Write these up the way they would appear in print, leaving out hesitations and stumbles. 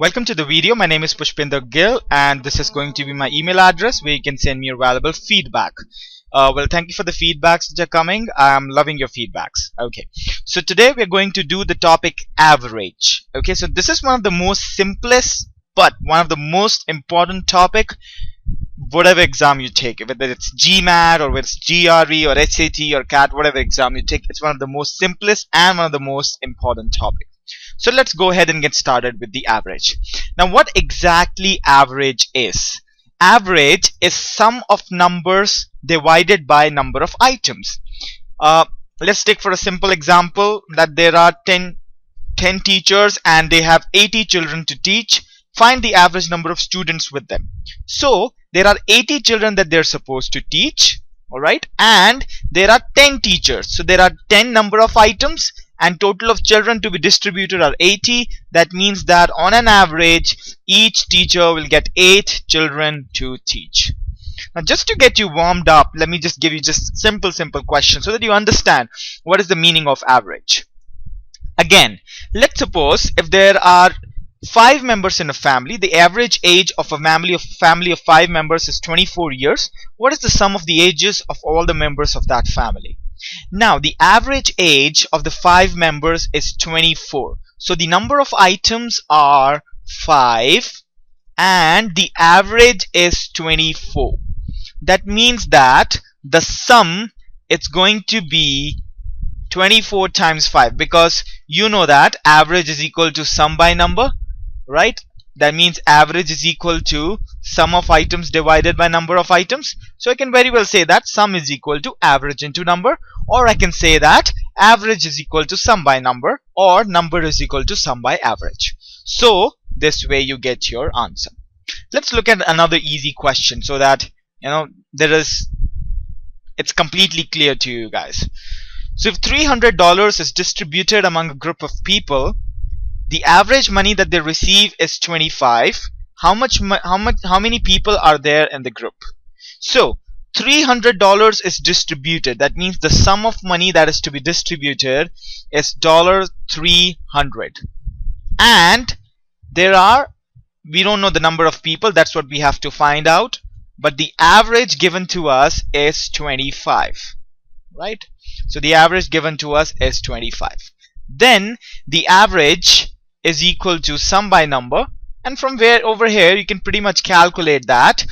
Welcome to the video. My name is Pushpinder Gill and this is going to be my email address where you can send me your valuable feedback. Thank you for the feedbacks that are coming. I'm loving your feedbacks. Okay, so today we're going to do the topic average. Okay, so this is one of the most simplest but one of the most important topic whatever exam you take, whether it's GMAT or whether it's GRE or SAT or CAT, whatever exam you take, it's one of the most simplest and one of the most important topics. So let's go ahead and get started with the average. Now, what exactly average is? Average is sum of numbers divided by number of items. Let's take for a simple example that there are 10 teachers and they have 80 children to teach. Find the average number of students with them. So there are 80 children that they're supposed to teach, alright, and there are 10 teachers. So there are 10 number of items and total of children to be distributed are 80. That means that on an average each teacher will get 8 children to teach. Now, just to get you warmed up, let me just give you just simple questions so that you understand what is the meaning of average. Again, let's suppose if there are 5 members in a family, the average age of a family of 5 members is 24 years. What is the sum of the ages of all the members of that family? Now, the average age of the 5 members is 24. So the number of items are 5 and the average is 24. That means that the sum it's going to be 24 times 5, because you know that average is equal to sum by number, right? That means average is equal to sum of items divided by number of items. So I can very well say that sum is equal to average into number, or I can say that average is equal to sum by number, or number is equal to sum by average. So this way you get your answer. Let's look at another easy question so that it's completely clear to you guys. So if $300 is distributed among a group of people, the average money that they receive is 25. How many people are there in the group? So $300 is distributed. That means the sum of money that is to be distributed is $300. And we don't know the number of people. That's what we have to find out. But the average given to us is 25. Right? So the average given to us is 25. Then the average is equal to sum by number, and from where over here you can pretty much calculate that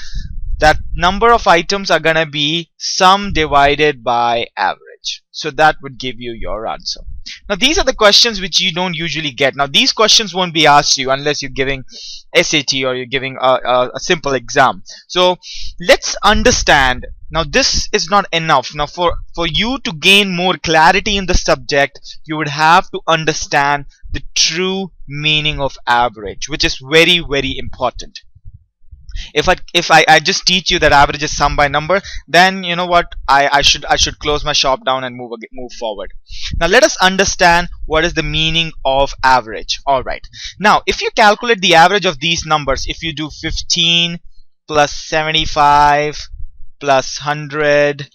number of items are gonna be sum divided by average. So that would give you your answer. Now these are the questions which you don't usually get. Now these questions won't be asked you unless you're giving SAT or you're giving a simple exam. So let's understand. Now this is not enough. Now for you to gain more clarity in the subject, you would have to understand the true meaning of average, which is very important. If I just teach you that average is sum by number, then you know what, I should close my shop down and move forward. Now let us understand what is the meaning of average. Alright, now if you calculate the average of these numbers, if you do 15 plus 75 plus 100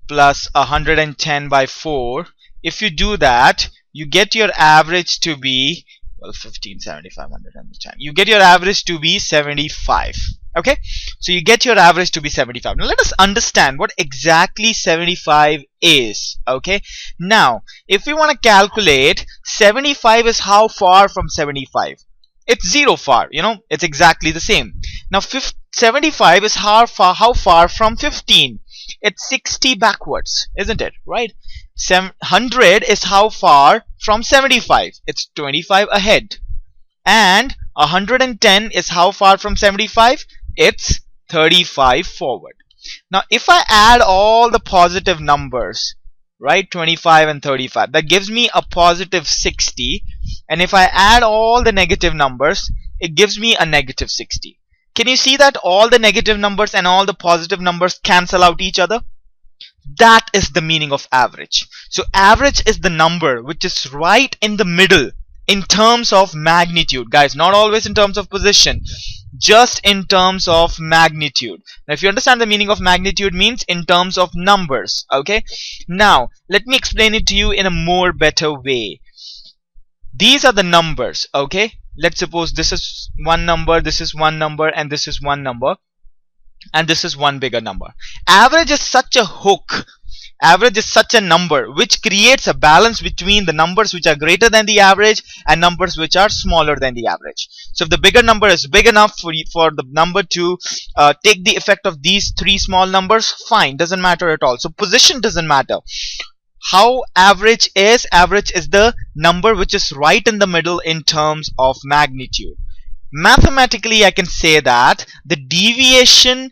plus 110 by 4, if you do that, you get your average to be, well, 15, 75, 110. You get your average to be 75. Okay, so you get your average to be 75. Now let us understand what exactly 75 is. Okay, now if we want to calculate 75 is how far from 75? It's 0 far, it's exactly the same. Now 75 is how far from 15? It's 60 backwards, isn't it? Right? 100 is how far from 75? It's 25 ahead. And 110 is how far from 75? It's 35 forward. Now if I add all the positive numbers, right, 25 and 35, that gives me a positive 60. And if I add all the negative numbers, it gives me a negative 60. Can you see that all the negative numbers and all the positive numbers cancel out each other? That is the meaning of average. So average is the number which is right in the middle in terms of magnitude, guys, not always in terms of position, just in terms of magnitude. Now if you understand the meaning of magnitude, means in terms of numbers. Okay, now let me explain it to you in a more better way. these are the numbers. Okay, let's suppose this is one number, this is one number, and this is one number, and this is one bigger number. Average is such a hook, average is such a number which creates a balance between the numbers which are greater than the average and numbers which are smaller than the average. So if the bigger number is big enough for the number to take the effect of these three small numbers, fine, doesn't matter at all. So position doesn't matter. How average is the number which is right in the middle in terms of magnitude. Mathematically, I can say that the deviation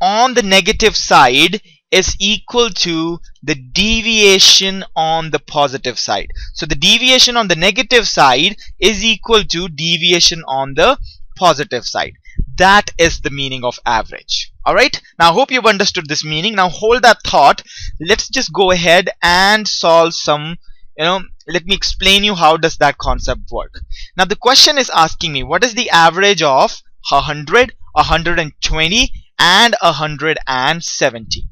on the negative side is equal to the deviation on the positive side. So the deviation on the negative side is equal to deviation on the positive side. That is the meaning of average. Alright, now I hope you've understood this meaning. Now hold that thought. Let's just go ahead and solve some, let me explain you how does that concept work. Now the question is asking me what is the average of 100, 120 and 170.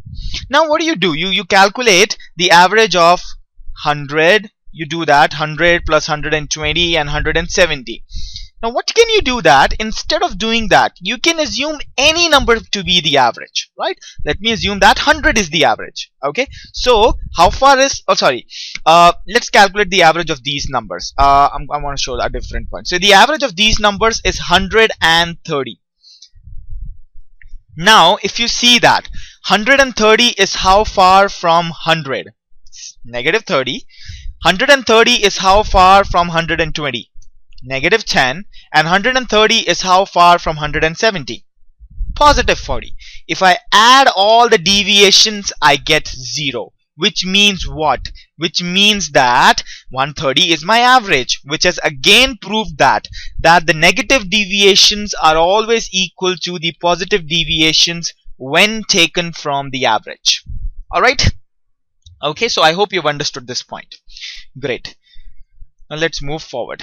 Now what do? You calculate the average of 100, you do that 100 plus 120 and 170. Now what can you do that? Instead of doing that, you can assume any number to be the average, right? Let me assume that 100 is the average. Okay, so how far is, let's calculate the average of these numbers. I want to show a different point. So the average of these numbers is 130. Now if you see that 130 is how far from 100? Negative 30. 130 is how far from 120? Negative 10. And 130 is how far from 170? Positive 40. If I add all the deviations, I get 0. Which means what? Which means that 130 is my average, which has again proved that the negative deviations are always equal to the positive deviations when taken from the average. Alright? Okay, so I hope you've understood this point. Great. Now let's move forward.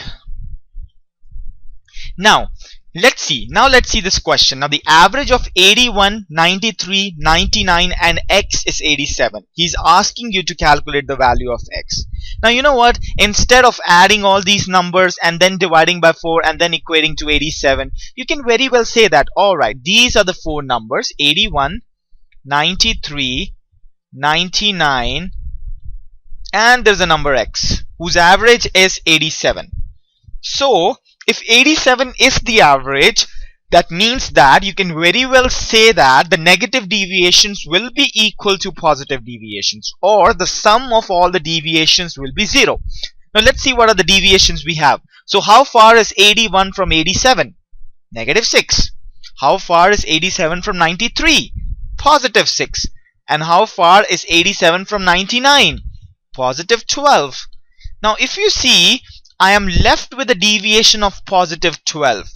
Now let's see this question. Now the average of 81, 93, 99 and x is 87. He's asking you to calculate the value of x. Now you know what, instead of adding all these numbers and then dividing by 4 and then equating to 87, you can very well say that alright, these are the four numbers, 81, 93, 99 and there's a number x whose average is 87. So if 87 is the average, that means that you can very well say that the negative deviations will be equal to positive deviations, or the sum of all the deviations will be 0. Now let's see what are the deviations we have. So how far is 81 from 87? Negative 6. How far is 87 from 93? Positive 6. And how far is 87 from 99? Positive 12. Now if you see, I am left with a deviation of positive 12.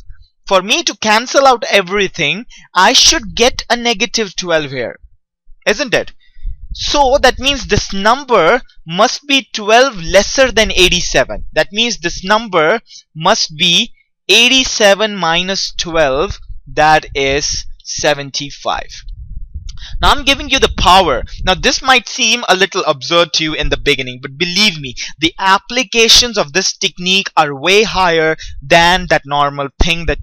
For me to cancel out everything, I should get a negative 12 here, isn't it? So that means this number must be 12 lesser than 87. That means this number must be 87 minus 12, that is 75. Now I'm giving you the power. Now this might seem a little absurd to you in the beginning, but believe me, the applications of this technique are way higher than that normal thing that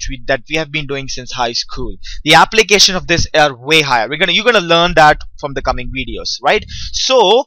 we have been doing since high school. The application of this are way higher. You're gonna learn that from the coming videos, right? So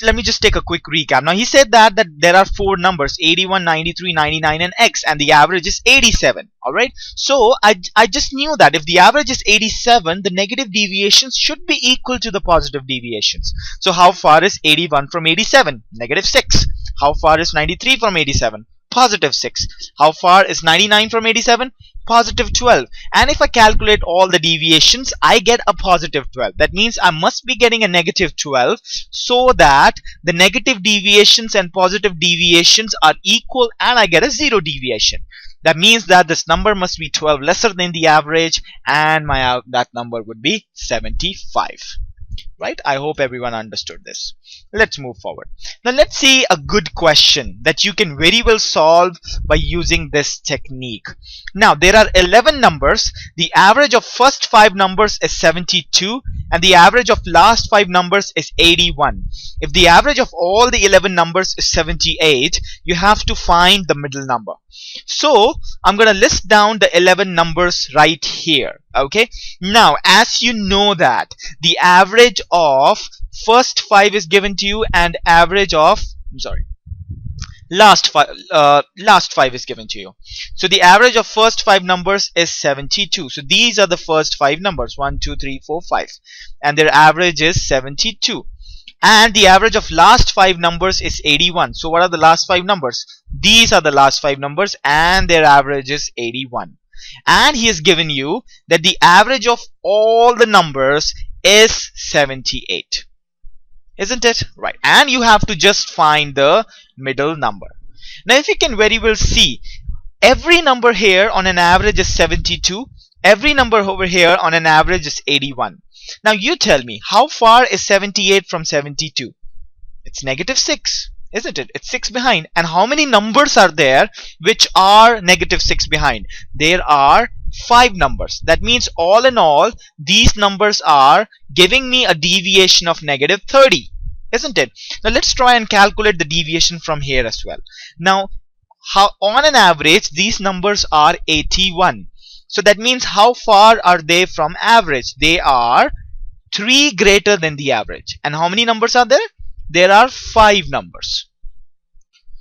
let me just take a quick recap. Now he said that there are four numbers, 81, 93, 99 and x, and the average is 87. Alright, so I just knew that if the average is 87, the negative deviations should be equal to the positive deviations. So how far is 81 from 87? Negative 6. How far is 93 from 87? Positive 6. How far is 99 from 87? Positive 12. And if I calculate all the deviations, I get a positive 12. That means I must be getting a negative 12, so that the negative deviations and positive deviations are equal and I get a 0 deviation. That means that this number must be 12 lesser than the average, and that number would be 75. right? I hope everyone understood this. Let's move forward. Now let's see a good question that you can very well solve by using this technique. Now there are 11 numbers. The average of first 5 numbers is 72 and the average of last 5 numbers is 81. If the average of all the 11 numbers is 78, you have to find the middle number. So I'm gonna list down the 11 numbers right here. Okay, now as you know that the average of first 5 is given to you and average of last 5 is given to you. So the average of first 5 numbers is 72. So these are the first 5 numbers, 1 2 3 4 5, and their average is 72. And the average of last 5 numbers is 81. So what are the last 5 numbers? These are the last 5 numbers and their average is 81. And he has given you that the average of all the numbers is 78. Isn't it? Right. And you have to just find the middle number. Now if you can very well see, every number here on an average is 72. Every number over here on an average is 81. Now you tell me, how far is 78 from 72? It's -6, isn't it? It's 6 behind. And how many numbers are there which are -6 behind? There are 5 numbers. That means all in all, these numbers are giving me a deviation of -30, isn't it? Now let's try and calculate the deviation from here as well. Now, on an average, these numbers are 81. So that means how far are they from average? They are 3 greater than the average. And how many numbers are there? There are 5 numbers.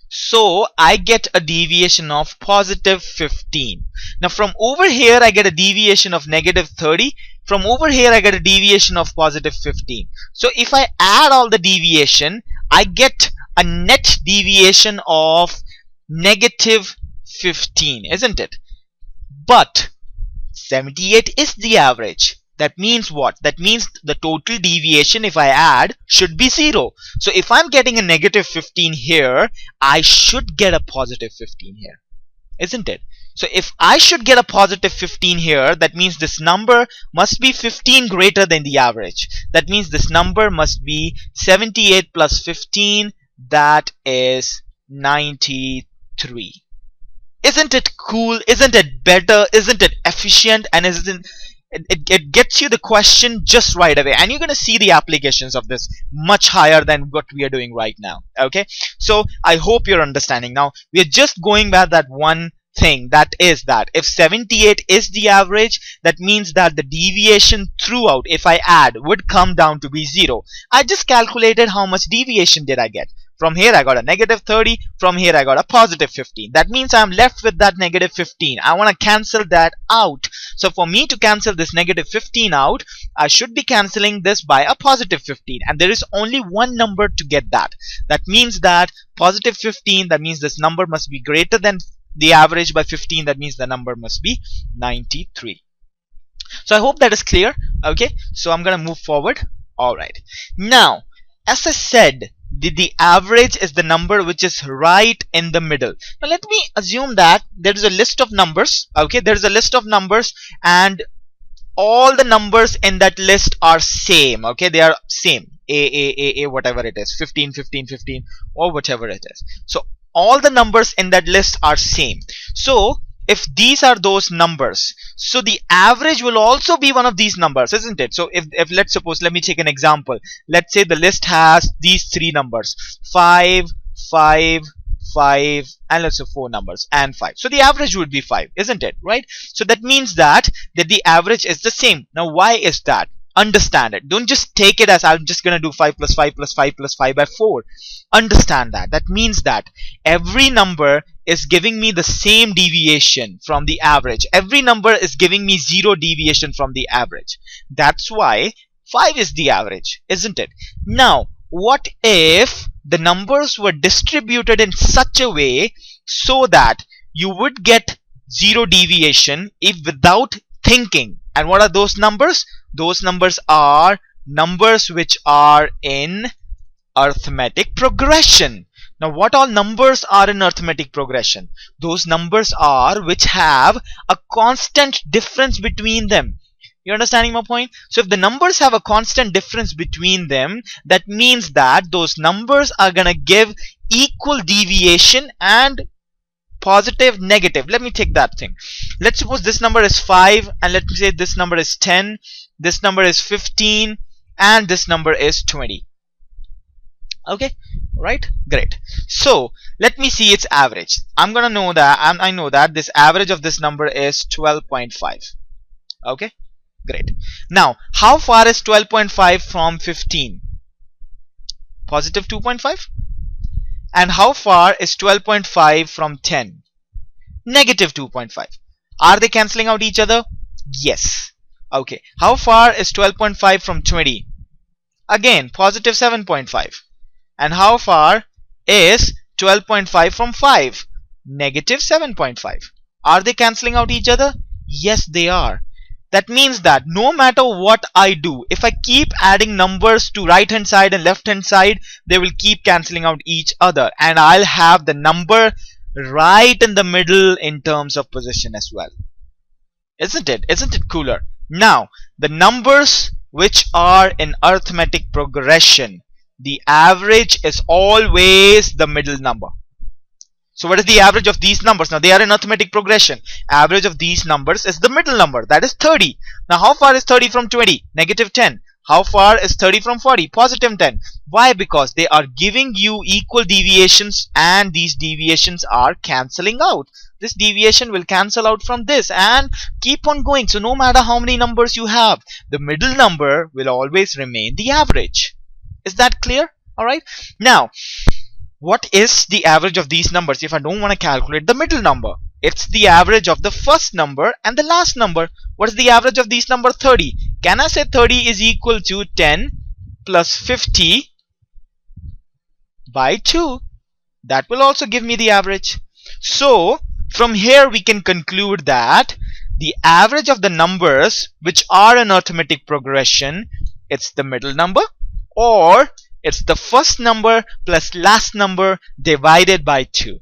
So I get a deviation of +15. Now from over here I get a deviation of -30. From over here I get a deviation of +15. So if I add all the deviation, I get a net deviation of -15, isn't it? But 78 is the average. That means what? That means the total deviation, if I add, should be 0. So if I'm getting a -15 here, I should get a +15 here, isn't it? So if I should get a +15 here, that means this number must be 15 greater than the average. That means this number must be 78 plus 15, that is 93. Isn't it cool? Isn't it better? Isn't it efficient? And isn't it gets you the question just right away, and you're going to see the applications of this much higher than what we are doing right now. Okay, so I hope you're understanding. Now we are just going by that one thing, that is that if 78 is the average, that means that the deviation throughout, if I add, would come down to be 0. I just calculated how much deviation did I get. From here I got a -30, from here I got a +15. That means I'm left with that -15. I want to cancel that out. So for me to cancel this -15 out, I should be cancelling this by a +15, and there is only one number to get that. That means that +15, that means this number must be greater than the average by 15. That means the number must be 93. So I hope that is clear. Okay, so I'm gonna move forward. Alright, now as I said, the average is the number which is right in the middle. Now let me assume that there is a list of numbers. Okay, there is a list of numbers and all the numbers in that list are same. Okay, they are same, a whatever it is, 15 15 15 or whatever it is. So all the numbers in that list are same. So if these are those numbers, so the average will also be one of these numbers, isn't it? So if let's suppose, let me take an example. Let's say the list has these 3 numbers, 5 5 5, and let's say 4 numbers and 5. So the average would be 5, isn't it? Right? So that means that the average is the same. Now why is that? Understand it. Don't just take it as I'm just gonna do 5 plus 5 plus 5 plus 5 by 4. Understand that. That means that every number is giving me the same deviation from the average. Every number is giving me 0 deviation from the average. That's why 5 is the average, isn't it? Now, what if the numbers were distributed in such a way so that you would get 0 deviation if without thinking? And what are those numbers? Those numbers are numbers which are in arithmetic progression. Now what all numbers are in arithmetic progression? Those numbers are which have a constant difference between them. You're understanding my point? So if the numbers have a constant difference between them, that means that those numbers are gonna give equal deviation and positive, negative. Let me take that thing. Let's suppose this number is 5, and let me say this number is 10, this number is 15, and this number is 20. Okay, right? Great. So let me see its average. I'm gonna know that I know that this average of this number is 12.5. Okay, great. Now how far is 12.5 from 15? Positive 2.5. And how far is 12.5 from 10? Negative 2.5. Are they cancelling out each other? Yes. Okay, how far is 12.5 from 20? Again, positive 7.5. And how far is 12.5 from 5? Negative 7.5. Are they cancelling out each other? Yes, they are. That means that no matter what I do, if I keep adding numbers to right hand side and left hand side, they will keep cancelling out each other, and I'll have the number right in the middle in terms of position as well. Isn't it? Isn't it cooler? Now, the numbers which are in arithmetic progression, the average is always the middle number. So what is the average of these numbers? Now they are in arithmetic progression. Average of these numbers is the middle number, that is 30. Now how far is 30 from 20? Negative 10. How far is 30 from 40? Positive 10. Why? Because they are giving you equal deviations, and these deviations are cancelling out. This deviation will cancel out from this and keep on going. So no matter how many numbers you have, the middle number will always remain the average. Is that clear? Alright. Now, what is the average of these numbers if I don't want to calculate the middle number? It's the average of the first number and the last number. What is the average of these numbers? 30. Can I say 30 is equal to 10 plus 50 by 2? That will also give me the average. So from here we can conclude that the average of the numbers which are in arithmetic progression, it's the middle number, or it's the first number plus last number divided by 2.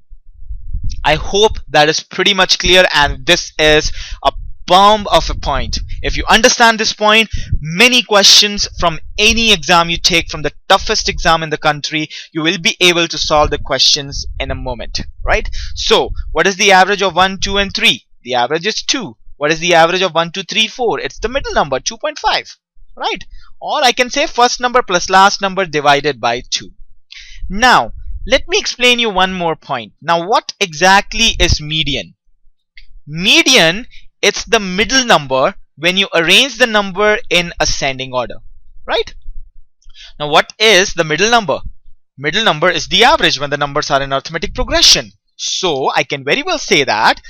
I hope that is pretty much clear, and this is a bomb of a point. If you understand this point, many questions from any exam you take, from the toughest exam in the country, you will be able to solve the questions in a moment, right? So what is the average of 1, 2 and 3? The average is 2. What is the average of 1, 2, 3, 4? It's the middle number, 2.5, right? Or I can say first number plus last number divided by 2. Now let me explain you one more point. Now what exactly is median? Median, it's the middle number when you arrange the number in ascending order, right? Now what is the middle number? Middle number is the average when the numbers are in arithmetic progression. So I can very well say that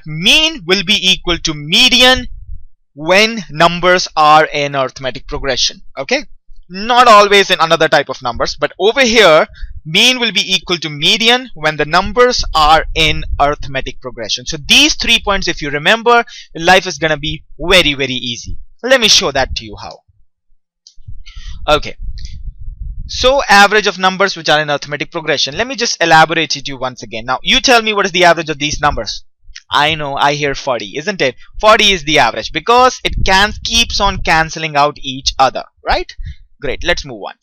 mean will be equal to median when numbers are in arithmetic progression. Okay, not always in another type of numbers, but over here mean will be equal to median when the numbers are in arithmetic progression. So these 3 points, if you remember, life is gonna be very, very easy. Let me show that to you how. Okay, so average of numbers which are in arithmetic progression. Let me just elaborate it to you once again. Now you tell me what is the average of these numbers. I know, I hear 40, isn't it? 40 is the average because it keeps on cancelling out each other, right? Great, let's move on.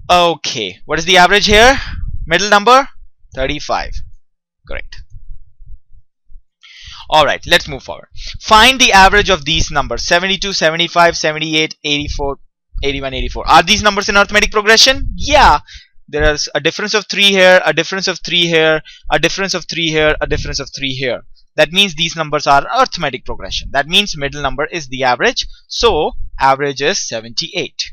Okay, what is the average here? Middle number? 35. Great. Alright, let's move forward. Find the average of these numbers: 72, 75, 78, 84, 81, 84. Are these numbers in arithmetic progression? Yeah. There is a difference of 3 here, a difference of 3 here, a difference of 3 here, a difference of 3 here. That means these numbers are arithmetic progression. That means middle number is the average. So average is 78,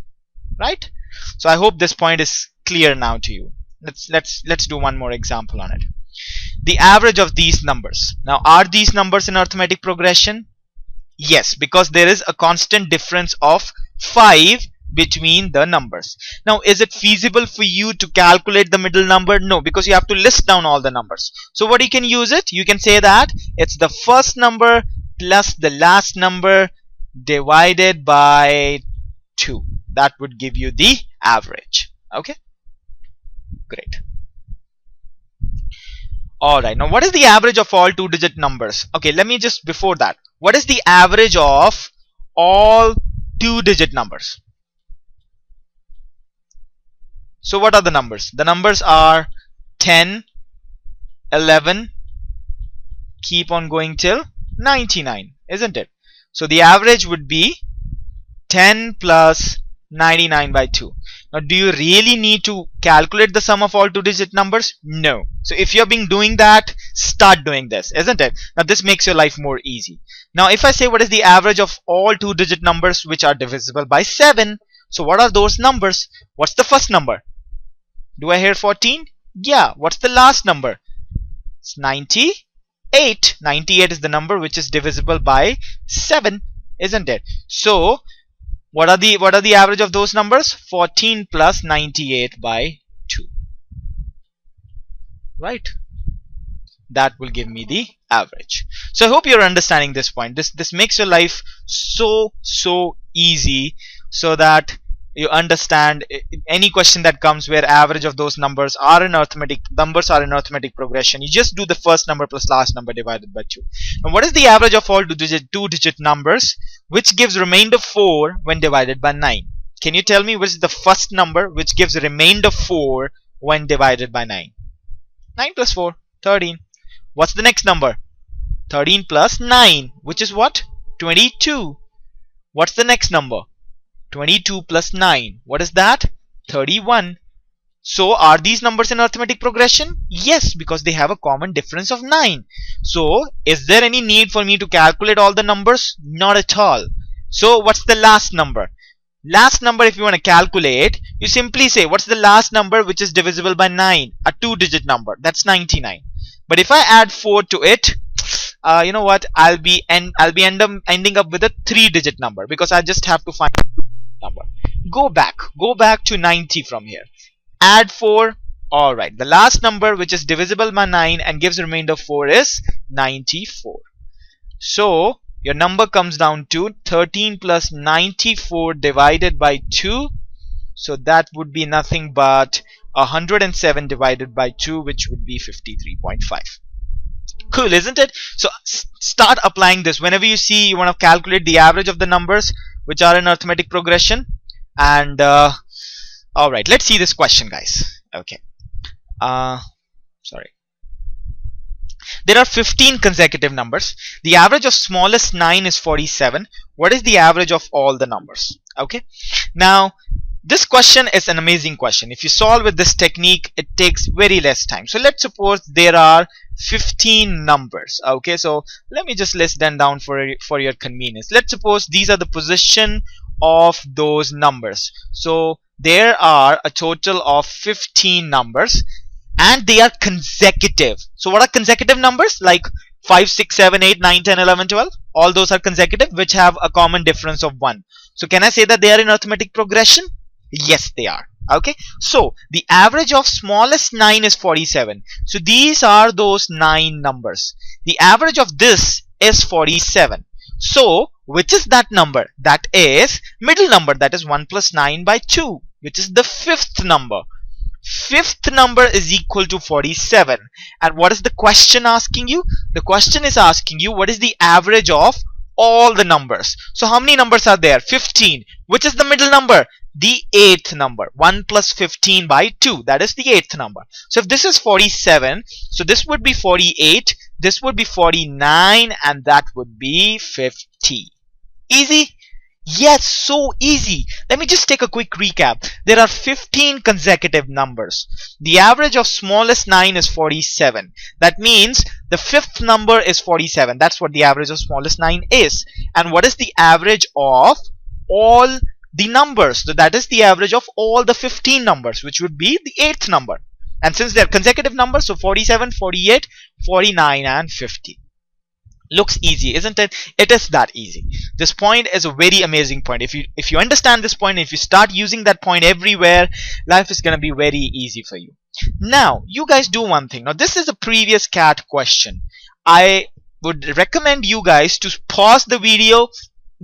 right? So I hope this point is clear now to you. Let's do one more example on it. The average of these numbers. Now are these numbers in arithmetic progression? Yes, because there is a constant difference of 5 between the numbers. Now is it feasible for you to calculate the middle number? No, because you have to list down all the numbers. So what you can use it? You can say that it's the first number plus the last number divided by 2. That would give you the average. Okay, great. Alright, now what is the average of all 2-digit numbers? Okay, let me just, before that, what is the average of all 2-digit numbers. So what are the numbers? The numbers are 10, 11, keep on going till 99, isn't it? So the average would be 10 plus 99 by 2. Now do you really need to calculate the sum of all 2-digit numbers? No. So if you're being doing that, start doing this, isn't it? Now this makes your life more easy. Now if I say what is the average of all 2-digit numbers which are divisible by 7, so what are those numbers? What's the first number? Do I hear 14? Yeah. What's the last number? It's 98. 98 is the number which is divisible by 7, isn't it? So what are the average of those numbers? 14 plus 98 by 2. Right? That will give me the average. So I hope you're understanding this point. This makes your life so easy, so that you understand any question that comes where average of those numbers are in arithmetic progression. You just do the first number plus last number divided by 2. Now what is the average of all two-digit numbers which gives remainder 4 when divided by 9? Can you tell me which is the first number which gives remainder 4 when divided by 9? 9 plus 4, 13. What's the next number? 13 plus 9, which is what? 22. What's the next number? 22 plus 9. What is that? 31. So are these numbers in arithmetic progression? Yes, because they have a common difference of 9. So is there any need for me to calculate all the numbers? Not at all. So what's the last number? Last number, if you want to calculate, you simply say what's the last number which is divisible by 9? A 2-digit number. That's 99. But if I add 4 to it, you know what? I'll be ending up with a 3-digit number, because I just have to find number. Go back to 90 from here. Add 4. Alright, the last number which is divisible by 9 and gives remainder 4 is 94. So your number comes down to 13 plus 94 divided by 2. So that would be nothing but 107 divided by 2, which would be 53.5. Cool, isn't it? So start applying this whenever you see you want to calculate the average of the numbers which are in arithmetic progression. And alright, let's see this question, guys. Okay. Sorry. There are 15 consecutive numbers. The average of smallest 9 is 47. What is the average of all the numbers? Okay. Now this question is an amazing question. If you solve with this technique, it takes very less time. So let's suppose there are 15 numbers. Okay, so let me just list them down for your convenience. Let's suppose these are the position of those numbers. So there are a total of 15 numbers and they are consecutive. So what are consecutive numbers? Like 5, 6, 7, 8, 9, 10, 11, 12. All those are consecutive which have a common difference of 1. So can I say that they are in arithmetic progression? Yes, they are. Okay, so the average of smallest 9 is 47. So these are those 9 numbers. The average of this is 47. So which is that number? That is middle number, that is 1 plus 9 by 2, which is the fifth number. Fifth number is equal to 47. And what is the question asking you? The question is asking you what is the average of all the numbers. So how many numbers are there? 15. Which is the middle number? The 8th number. 1 plus 15 by 2. That is the 8th number. So if this is 47, so this would be 48, this would be 49, and that would be 50. Easy? Yes, so easy. Let me just take a quick recap. There are 15 consecutive numbers. The average of smallest 9 is 47. That means the fifth number is 47. That's what the average of smallest 9 is. And what is the average of all the numbers? So that is the average of all the 15 numbers, which would be the 8th number. And since they are consecutive numbers, so 47, 48, 49, and 50. Looks easy, isn't it? It is that easy. This point is a very amazing point. If you understand this point, if you start using that point everywhere, life is going to be very easy for you. Now you guys do one thing. Now this is a previous CAT question. I would recommend you guys to pause the video,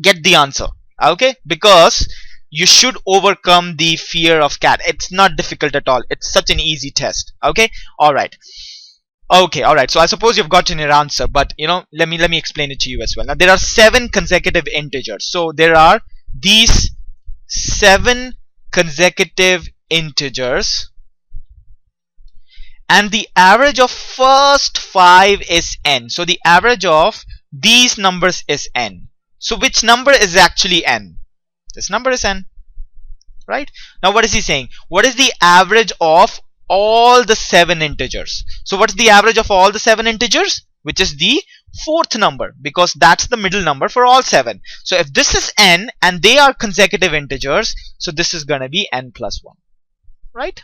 get the answer, okay? Because you should overcome the fear of CAT. It's not difficult at all. It's such an easy test, okay? Alright, Okay, all right. So I suppose you've gotten your answer, but let me explain it to you as well. Now there are 7 consecutive integers. So there are these 7 consecutive integers, and the average of first 5 is n. So the average of these numbers is n. So which number is actually n? This number is n, right? Now what is he saying? What is the average of all the 7 integers? So what's the average of all the 7 integers? Which is the fourth number, because that's the middle number for all 7. So if this is n and they are consecutive integers, so this is gonna be n plus 1, right?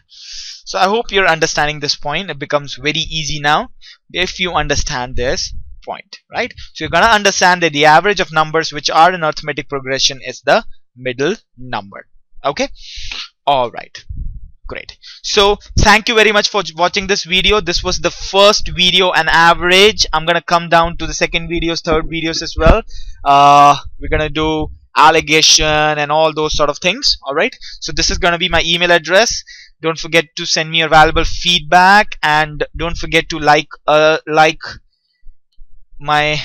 So I hope you're understanding this point. It becomes very easy now if you understand this point, right? So you're gonna understand that the average of numbers which are in arithmetic progression is the middle number. Okay, all right, great. So thank you very much for watching this video. This was the first video on average. I'm gonna come down to the second videos, third videos as well. We're gonna do allegation and all those sort of things. All right, so this is gonna be my email address. Don't forget to send me your valuable feedback, and don't forget to like my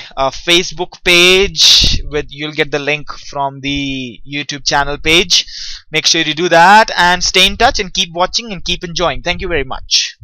Facebook page. You'll get the link from the YouTube channel page. Make sure you do that, and stay in touch and keep watching and keep enjoying. Thank you very much.